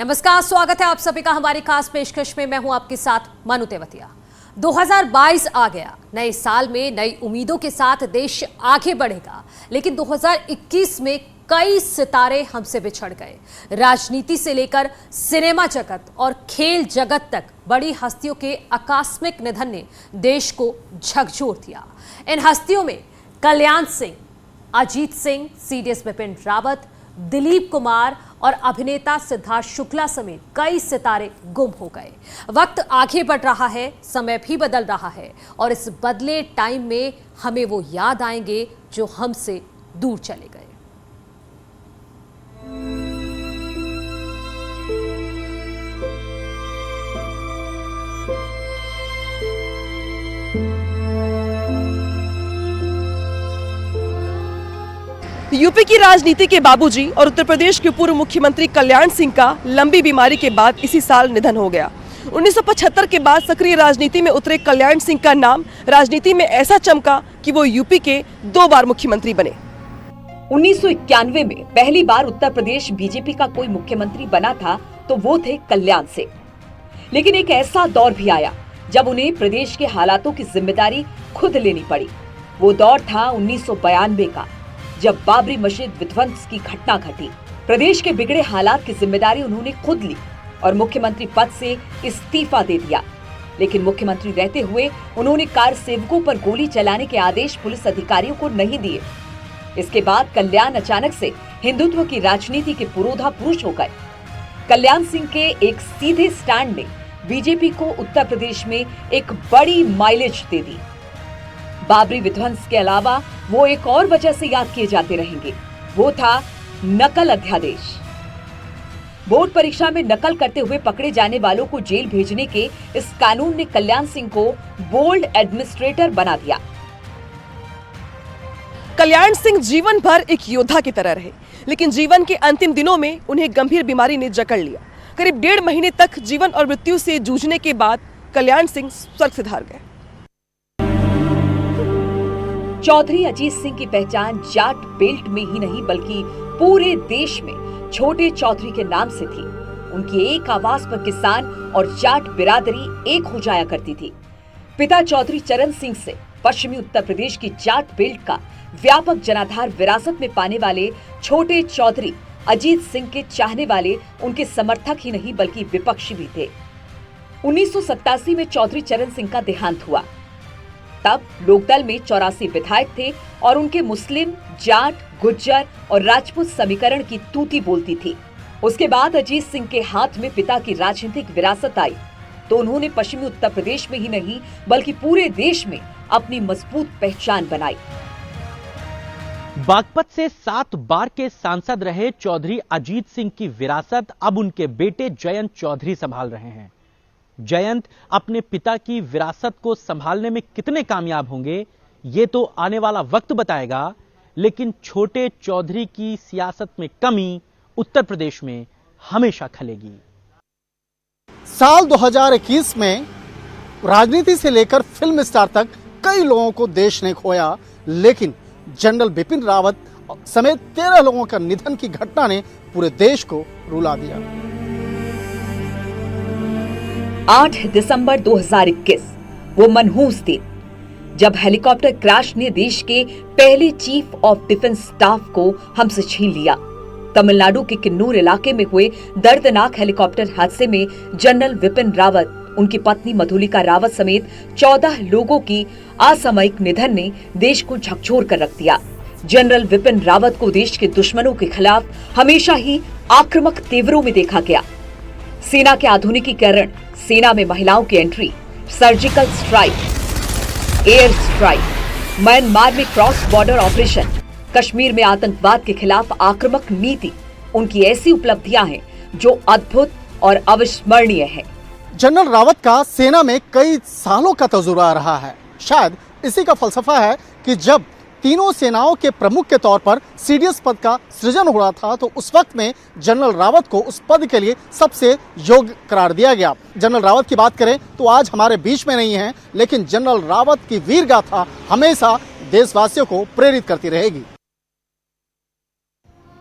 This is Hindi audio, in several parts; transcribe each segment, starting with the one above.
नमस्कार, स्वागत है आप सभी का हमारी खास पेशकश में। मैं हूं आपके साथ मनु तेवतिया। 2022 आ गया। नए साल में नई उम्मीदों के साथ देश आगे बढ़ेगा, लेकिन 2021 में कई सितारे हमसे बिछड़ गए। राजनीति से लेकर सिनेमा जगत और खेल जगत तक बड़ी हस्तियों के आकस्मिक निधन ने देश को झकझोर दिया। इन हस्तियों में कल्याण सिंह, अजीत सिंह, सीडीएस बिपिन रावत, दिलीप कुमार और अभिनेता सिद्धार्थ शुक्ला समेत कई सितारे गुम हो गए। वक्त आगे बढ़ रहा है, समय भी बदल रहा है और इस बदले टाइम में हमें वो याद आएंगे जो हमसे दूर चले गए। यूपी की राजनीति के बाबूजी और उत्तर प्रदेश के पूर्व मुख्यमंत्री कल्याण सिंह का लंबी बीमारी के बाद इसी साल निधन हो गया। 1975 के बाद सक्रिय राजनीति में उतरे कल्याण सिंह का नाम राजनीति में ऐसा चमका कि वो यूपी के 2 बार मुख्यमंत्री बने। 1991 में पहली बार उत्तर प्रदेश बीजेपी का कोई मुख्यमंत्री बना था तो वो थे कल्याण सिंह। लेकिन एक ऐसा दौर भी आया जब उन्हें प्रदेश के हालातों की जिम्मेदारी खुद लेनी पड़ी। वो दौर था 1992 का, जब बाबरी मस्जिद विध्वंस की घटना घटी। प्रदेश के बिगड़े हालात की जिम्मेदारी उन्होंने खुद ली और मुख्यमंत्री पद से इस्तीफा दे दिया। लेकिन मुख्यमंत्री रहते हुए उन्होंने कार सेवकों पर गोली चलाने के आदेश पुलिस अधिकारियों को नहीं दिए। इसके बाद कल्याण अचानक से हिंदुत्व की राजनीति के पुरोधा पुरुष हो गए। कल्याण सिंह के एक सीधे स्टैंड ने बीजेपी को उत्तर प्रदेश में एक बड़ी माइलेज दे दी। बाबरी विध्वंस के अलावा वो एक और वजह से याद किए जाते रहेंगे, वो था नकल अध्यादेश। बोर्ड परीक्षा में नकल करते हुए पकड़े जाने वालों को जेल भेजने के इस कानून ने कल्याण सिंह को बोल्ड एडमिनिस्ट्रेटर बना दिया। कल्याण सिंह जीवन भर एक योद्धा की तरह रहे, लेकिन जीवन के अंतिम दिनों में उन्हें गंभीर बीमारी ने जकड़ लिया। करीब 1.5 महीने तक जीवन और मृत्यु से जूझने के बाद कल्याण सिंह स्वर्ग से धार गए। चौधरी अजीत सिंह की पहचान जाट बेल्ट में ही नहीं बल्कि पूरे देश में छोटे चौधरी के नाम से थी। उनकी एक आवाज पर किसान और जाट बिरादरी एक हो जाया करती थी। पिता चौधरी चरण सिंह से पश्चिमी उत्तर प्रदेश की जाट बेल्ट का व्यापक जनाधार विरासत में पाने वाले छोटे चौधरी अजीत सिंह के चाहने वाले उनके समर्थक ही नहीं बल्कि विपक्षी भी थे। 1987 में चौधरी चरण सिंह का देहांत हुआ। तब लोकदल में 84 विधायक थे और उनके मुस्लिम, जाट, गुज्जर और राजपूत समीकरण की तूती बोलती थी। उसके बाद अजीत सिंह के हाथ में पिता की राजनीतिक विरासत आई तो उन्होंने पश्चिमी उत्तर प्रदेश में ही नहीं बल्कि पूरे देश में अपनी मजबूत पहचान बनाई। बागपत से 7 बार के सांसद रहे चौधरी अजीत सिंह की विरासत अब उनके बेटे जयंत चौधरी संभाल रहे हैं। जयंत अपने पिता की विरासत को संभालने में कितने कामयाब होंगे ये तो आने वाला वक्त बताएगा, लेकिन छोटे चौधरी की सियासत में कमी उत्तर प्रदेश में हमेशा खलेगी। साल 2021 में राजनीति से लेकर फिल्म स्टार तक कई लोगों को देश ने खोया, लेकिन जनरल बिपिन रावत समेत 13 लोगों का निधन की घटना ने पूरे देश को रुला दिया। 8 दिसंबर 2021 वो मनहूस दिन जब हेलीकॉप्टर क्रैश ने देश के पहले चीफ ऑफ डिफेंस स्टाफ को हमसे छीन लिया। तमिलनाडु के किन्नूर इलाके में हुए दर्दनाक हेलीकॉप्टर हादसे में जनरल बिपिन रावत, उनकी पत्नी मधुलिका रावत समेत 14 लोगों की असामयिक निधन ने देश को झकझोर कर रख दिया। जनरल बिपिन रावत को देश के दुश्मनों के खिलाफ हमेशा ही आक्रामक तेवरों में देखा गया। सेना के आधुनिकीकरण, सेना में महिलाओं की entry, surgical strike, air strike, Myanmar में क्रॉस बॉर्डर ऑपरेशन, कश्मीर में आतंकवाद के खिलाफ आक्रामक नीति, उनकी ऐसी उपलब्धियां हैं जो अद्भुत और अविस्मरणीय है। जनरल रावत का सेना में कई सालों का तजुर्बा रहा है। शायद इसी का फलसफा है कि जब तीनों सेनाओं के प्रमुख के तौर पर सीडीएस पद का सृजन हो रहा था तो उस वक्त में जनरल रावत को उस पद के लिए सबसे योग्य करार दिया गया। जनरल रावत की बात करें तो आज हमारे बीच में नहीं है, लेकिन जनरल रावत की वीर गाथा हमेशा देशवासियों को प्रेरित करती रहेगी।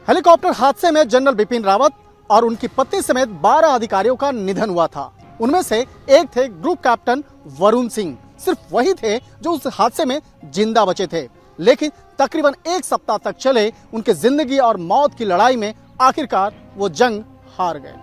हेलीकॉप्टर हादसे में जनरल बिपिन रावत और उनकी पत्नी समेत 12 अधिकारियों का निधन हुआ था। उनमें से एक थे ग्रुप कैप्टन वरुण सिंह। सिर्फ वही थे जो उस हादसे में जिंदा बचे थे, लेकिन तकरीबन एक सप्ताह तक चले उनके जिंदगी और मौत की लड़ाई में आखिरकार वो जंग हार गए।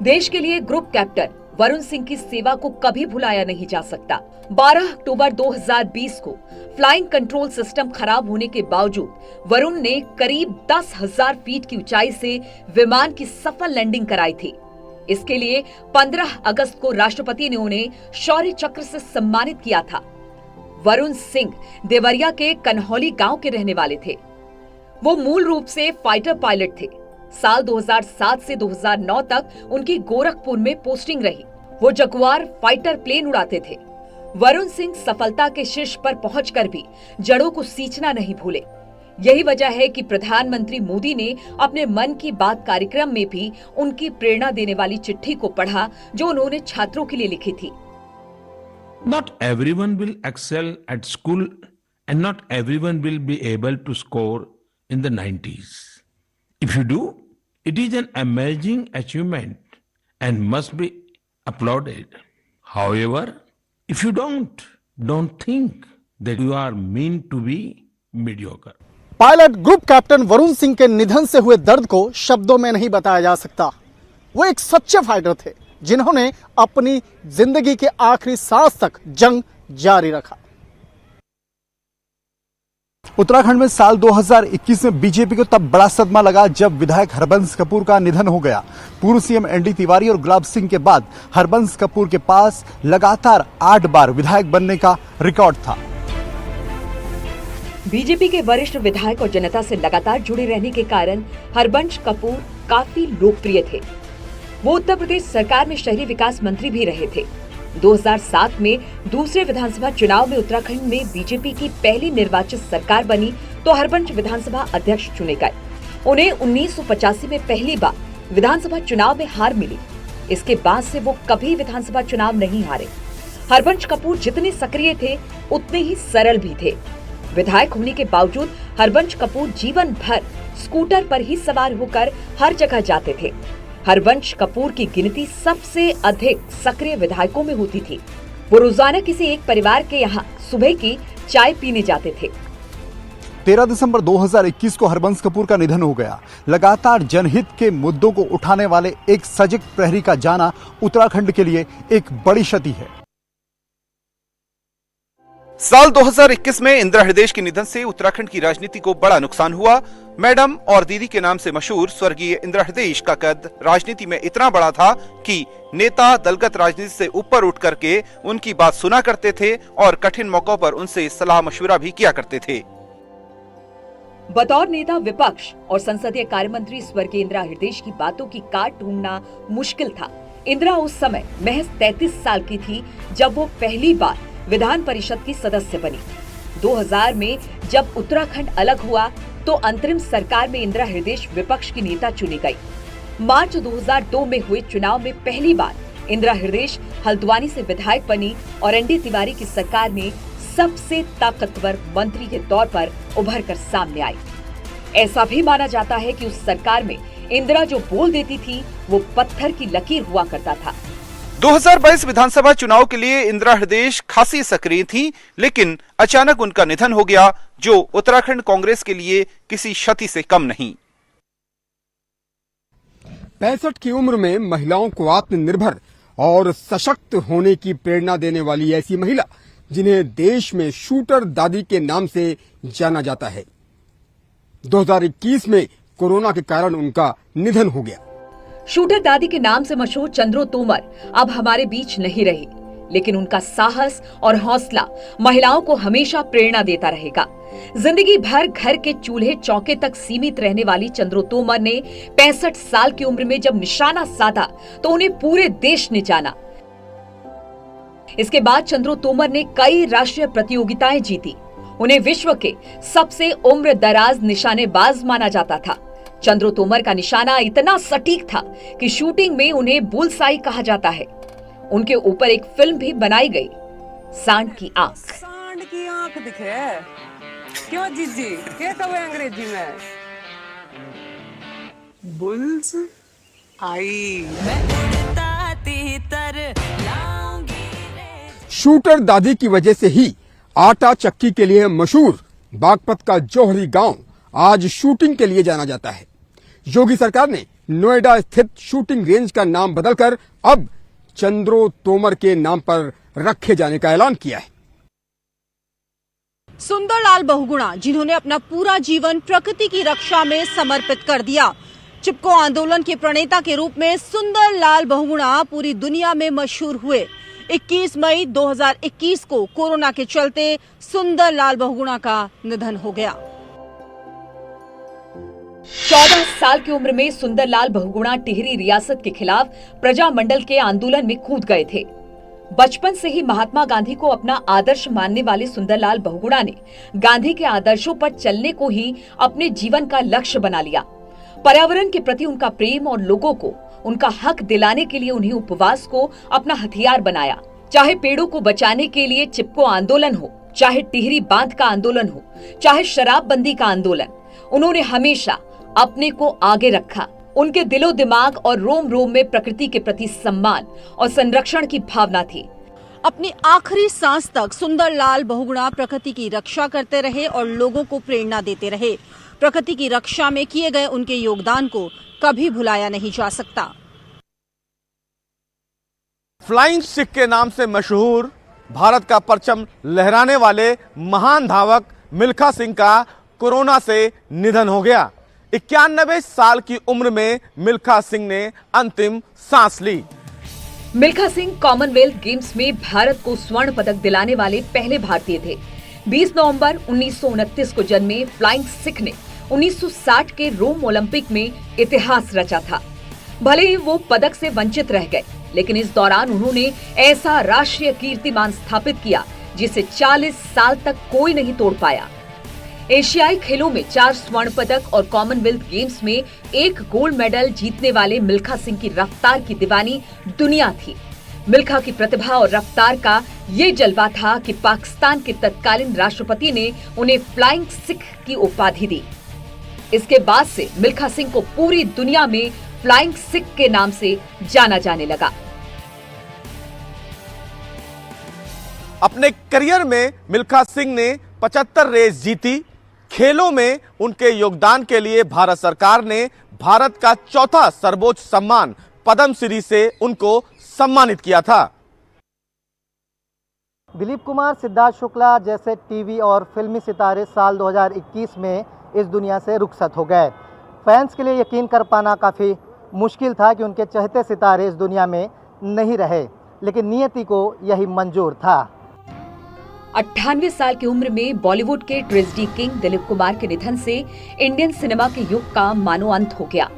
देश के लिए ग्रुप कैप्टन वरुण सिंह की सेवा को कभी भुलाया नहीं जा सकता। 12 अक्टूबर 2020 को फ्लाइंग कंट्रोल सिस्टम खराब होने के बावजूद वरुण ने करीब 10,000 फीट की ऊंचाई से विमान की सफल लैंडिंग कराई थी। इसके लिए 15 अगस्त को राष्ट्रपति ने उन्हें शौर्य चक्र से सम्मानित किया था। वरुण सिंह देवरिया के कन्हौली गांव के रहने वाले थे। वो मूल रूप से फाइटर पायलट थे। साल 2007 से 2009 तक उनकी गोरखपुर में पोस्टिंग रही। वो जगुआर फाइटर प्लेन उड़ाते थे। वरुण सिंह सफलता के शीर्ष पर पहुंचकर भी जड़ों को सींचना नहीं भूले। यही वजह है कि प्रधानमंत्री मोदी ने अपने मन की बात कार्यक्रम में भी उनकी प्रेरणा देने वाली चिट्ठी को पढ़ा जो उन्होंने छात्रों के लिए लिखी थी। Not everyone will excel at school and not everyone will be able to score in the 90s. If you do, it is an amazing achievement and must be applauded. However, if you don't think that you are meant to be mediocre. Pilot group captain Varun Singh के निधन से हुए दर्द को शब्दों में नहीं बताया जा सकता। वो एक सच्चे फाइटर थे जिन्होंने अपनी जिंदगी के आखिरी सांस तक जंग जारी रखा। उत्तराखंड में साल 2021 में बीजेपी को तब बड़ा सदमा लगा जब विधायक हरबंस कपूर का निधन हो गया। पूर्व सीएम एनडी तिवारी और गुलाब सिंह के बाद हरबंस कपूर के पास लगातार 8 बार विधायक बनने का रिकॉर्ड था। बीजेपी के वरिष्ठ विधायक और जनता से लगातार जुड़े रहने के कारण हरबंस कपूर काफी लोकप्रिय थे। वो उत्तर प्रदेश सरकार में शहरी विकास मंत्री भी रहे थे। 2007 में दूसरे विधानसभा चुनाव में उत्तराखंड में बीजेपी की पहली निर्वाचित सरकार बनी तो हरबंस विधानसभा अध्यक्ष चुने गए। उन्हें 1985 में पहली बार विधानसभा चुनाव में हार मिली। इसके बाद से वो कभी विधानसभा चुनाव नहीं हारे। हरबंस कपूर जितने सक्रिय थे उतने ही सरल भी थे। विधायक होने के बावजूद हरबंस कपूर जीवन भर स्कूटर पर ही सवार होकर हर जगह जाते थे। हरबंस कपूर की गिनती सबसे अधिक सक्रिय विधायकों में होती थी। वो रोजाना किसी एक परिवार के यहाँ सुबह की चाय पीने जाते थे। 13 दिसंबर 2021 को हरबंस कपूर का निधन हो गया। लगातार जनहित के मुद्दों को उठाने वाले एक सजग प्रहरी का जाना उत्तराखंड के लिए एक बड़ी क्षति है। साल 2021 में इंदिरा हृदय के निधन से उत्तराखंड की राजनीति को बड़ा नुकसान हुआ। मैडम और दीदी के नाम से मशहूर स्वर्गीय इंदिरा हृदय का कद राजनीति में इतना बड़ा था कि नेता दलगत राजनीति से ऊपर उठ करके उनकी बात सुना करते थे और कठिन मौकों पर उनसे सलाह मशवरा भी किया करते थे। बतौर नेता विपक्ष और संसदीय कार्य मंत्री स्वर्गीय इंदिरा हृदय की बातों की काट ढूंढना मुश्किल था। इंदिरा उस समय महज 33 साल की थी जब वो पहली बार विधान परिषद की सदस्य बनी। 2000 में जब उत्तराखंड अलग हुआ तो अंतरिम सरकार में इंदिरा हृदय विपक्ष की नेता चुनी गई। मार्च 2002 में हुए चुनाव में पहली बार इंदिरा हृदय हल्द्वानी से विधायक बनी और एनडी तिवारी की सरकार में सबसे ताकतवर मंत्री के तौर पर उभर कर सामने आई। ऐसा भी माना जाता है कि उस सरकार में इंदिरा जो बोल देती थी वो पत्थर की लकीर हुआ करता था। 2022 विधानसभा चुनाव के लिए इंदिरा हृदय खासी सक्रिय थी, लेकिन अचानक उनका निधन हो गया, जो उत्तराखंड कांग्रेस के लिए किसी क्षति से कम नहीं। 65 की उम्र में महिलाओं को आत्मनिर्भर और सशक्त होने की प्रेरणा देने वाली ऐसी महिला जिन्हें देश में शूटर दादी के नाम से जाना जाता है। 2021 में कोरोना के कारण उनका निधन हो गया। शूटर दादी के नाम से मशहूर चंद्रो तोमर अब हमारे बीच नहीं रही, लेकिन उनका साहस और हौसला महिलाओं को हमेशा प्रेरणा देता रहेगा। जिंदगी भर घर के चूल्हे चौके तक सीमित रहने वाली चंद्रो तोमर ने 65 साल की उम्र में जब निशाना साधा तो उन्हें पूरे देश ने जाना। इसके बाद चंद्रो तोमर ने कई राष्ट्रीय प्रतियोगिताएं जीती। उन्हें विश्व के सबसे उम्र दराज निशानेबाज माना जाता था। चंद्रो तोमर का निशाना इतना सटीक था कि शूटिंग में उन्हें बुलसाई कहा जाता है। उनके ऊपर एक फिल्म भी बनाई गई, सांड की आंख। सांड की आंख दिखे क्यों जीजी? क्या कहो अंग्रेजी में? बुल्स आई। शूटर दादी की वजह से ही आटा चक्की के लिए मशहूर बागपत का जौहरी गांव आज शूटिंग के लिए जाना जाता है। योगी सरकार ने नोएडा स्थित शूटिंग रेंज का नाम बदलकर अब चंद्रो तोमर के नाम पर रखे जाने का ऐलान किया है। सुंदरलाल बहुगुणा, जिन्होंने अपना पूरा जीवन प्रकृति की रक्षा में समर्पित कर दिया। चिपको आंदोलन के प्रणेता के रूप में सुंदरलाल बहुगुणा पूरी दुनिया में मशहूर हुए। 21 मई 2021 को कोरोना के चलते सुंदरलाल बहुगुणा का निधन हो गया। 14 साल की उम्र में सुंदरलाल बहुगुणा टिहरी रियासत के खिलाफ प्रजामंडल के आंदोलन में कूद गए थे। बचपन से ही महात्मा गांधी को अपना आदर्श मानने वाले सुंदरलाल बहुगुणा ने गांधी के आदर्शों पर चलने को ही अपने जीवन का लक्ष्य बना लिया। पर्यावरण के प्रति उनका प्रेम और लोगों को उनका हक दिलाने के लिए उन्हें उपवास को अपना हथियार बनाया। चाहे पेड़ों को बचाने के लिए चिपको आंदोलन हो, चाहे टिहरी बांध का आंदोलन हो, चाहे शराबबंदी का आंदोलन, उन्होंने हमेशा अपने को आगे रखा। उनके दिलो दिमाग और रोम रोम में प्रकृति के प्रति सम्मान और संरक्षण की भावना थी। अपनी आखिरी सांस तक सुंदरलाल बहुगुणा प्रकृति की रक्षा करते रहे और लोगों को प्रेरणा देते रहे। प्रकृति की रक्षा में किए गए उनके योगदान को कभी भुलाया नहीं जा सकता। फ्लाइंग सिख के नाम से मशहूर भारत का परचम लहराने वाले महान धावक मिल्खा सिंह का कोरोना से निधन हो गया। 91 साल की उम्र में मिल्खा सिंह ने अंतिम सांस ली। मिल्खा सिंह कॉमनवेल्थ गेम्स में भारत को स्वर्ण पदक दिलाने वाले पहले भारतीय थे। 20 नवंबर 1929 को जन्मे फ्लाइंग सिख ने 1960 के रोम ओलंपिक में इतिहास रचा था। भले ही वो पदक से वंचित रह गए, लेकिन इस दौरान उन्होंने ऐसा राष्ट्रीय कीर्तिमान स्थापित किया जिसे 40 साल तक कोई नहीं तोड़ पाया। एशियाई खेलों में 4 स्वर्ण पदक और कॉमनवेल्थ गेम्स में 1 गोल्ड मेडल जीतने वाले मिल्खा सिंह की रफ्तार की दीवानी दुनिया थी। मिल्खा की प्रतिभा और रफ्तार का ये जलवा था कि पाकिस्तान के तत्कालीन राष्ट्रपति ने उन्हें फ्लाइंग सिख की उपाधि दी। इसके बाद से मिल्खा सिंह को पूरी दुनिया में फ्लाइंग सिख के नाम से जाना जाने लगा। अपने करियर में मिल्खा सिंह ने 75 रेस जीती। खेलों में उनके योगदान के लिए भारत सरकार ने भारत का चौथा सर्वोच्च सम्मान पद्म श्री से उनको सम्मानित किया था। दिलीप कुमार, सिद्धार्थ शुक्ला जैसे टीवी और फिल्मी सितारे साल 2021 में इस दुनिया से रुखसत हो गए। फैंस के लिए यकीन कर पाना काफ़ी मुश्किल था कि उनके चहेते सितारे इस दुनिया में नहीं रहे, लेकिन नियति को यही मंजूर था। 98 साल की उम्र में बॉलीवुड के ट्रेजेडी किंग दिलीप कुमार के निधन से इंडियन सिनेमा के युग का मानो अंत हो गया।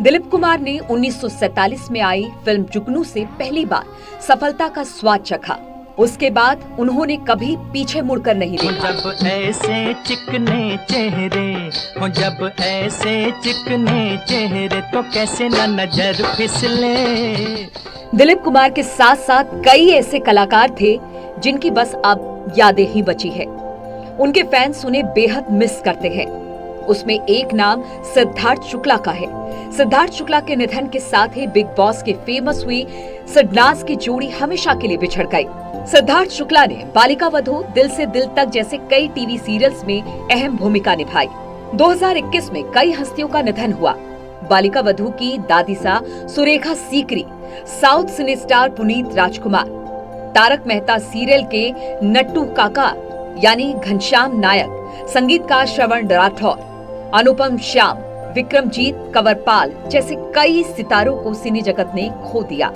दिलीप कुमार ने 1947 में आई फिल्म जुगनू से पहली बार सफलता का स्वाद चखा। उसके बाद उन्होंने कभी पीछे मुड़कर नहीं देखा। जब ऐसे चिकने चेहरे हो, जब ऐसे चिकने चेहरे तो कैसे न नजर फिसले। दिलीप कुमार के साथ साथ कई ऐसे कलाकार थे जिनकी बस अब यादें ही बची है। उनके फैंस उन्हें बेहद मिस करते हैं। उसमें एक नाम सिद्धार्थ शुक्ला का है। सिद्धार्थ शुक्ला के निधन के साथ ही बिग बॉस के फेमस हुई सिडनाज की जोड़ी हमेशा के लिए बिछड़ गई। सिद्धार्थ शुक्ला ने बालिका वधू, दिल से दिल तक जैसे कई टीवी सीरियल्स में अहम भूमिका निभाई। 2021 में कई हस्तियों का निधन हुआ। बालिका वधू की दादी सा Surekha Sikri, south cine star Puneet Rajkumar, Tarak Mehta serial के नट्टू काका यानी घनश्याम नायक, संगीतकार श्रवण राठौर, अनुपम श्याम, विक्रमजीत कंवरपाल जैसे कई सितारों को सिने जगत ने खो दिया।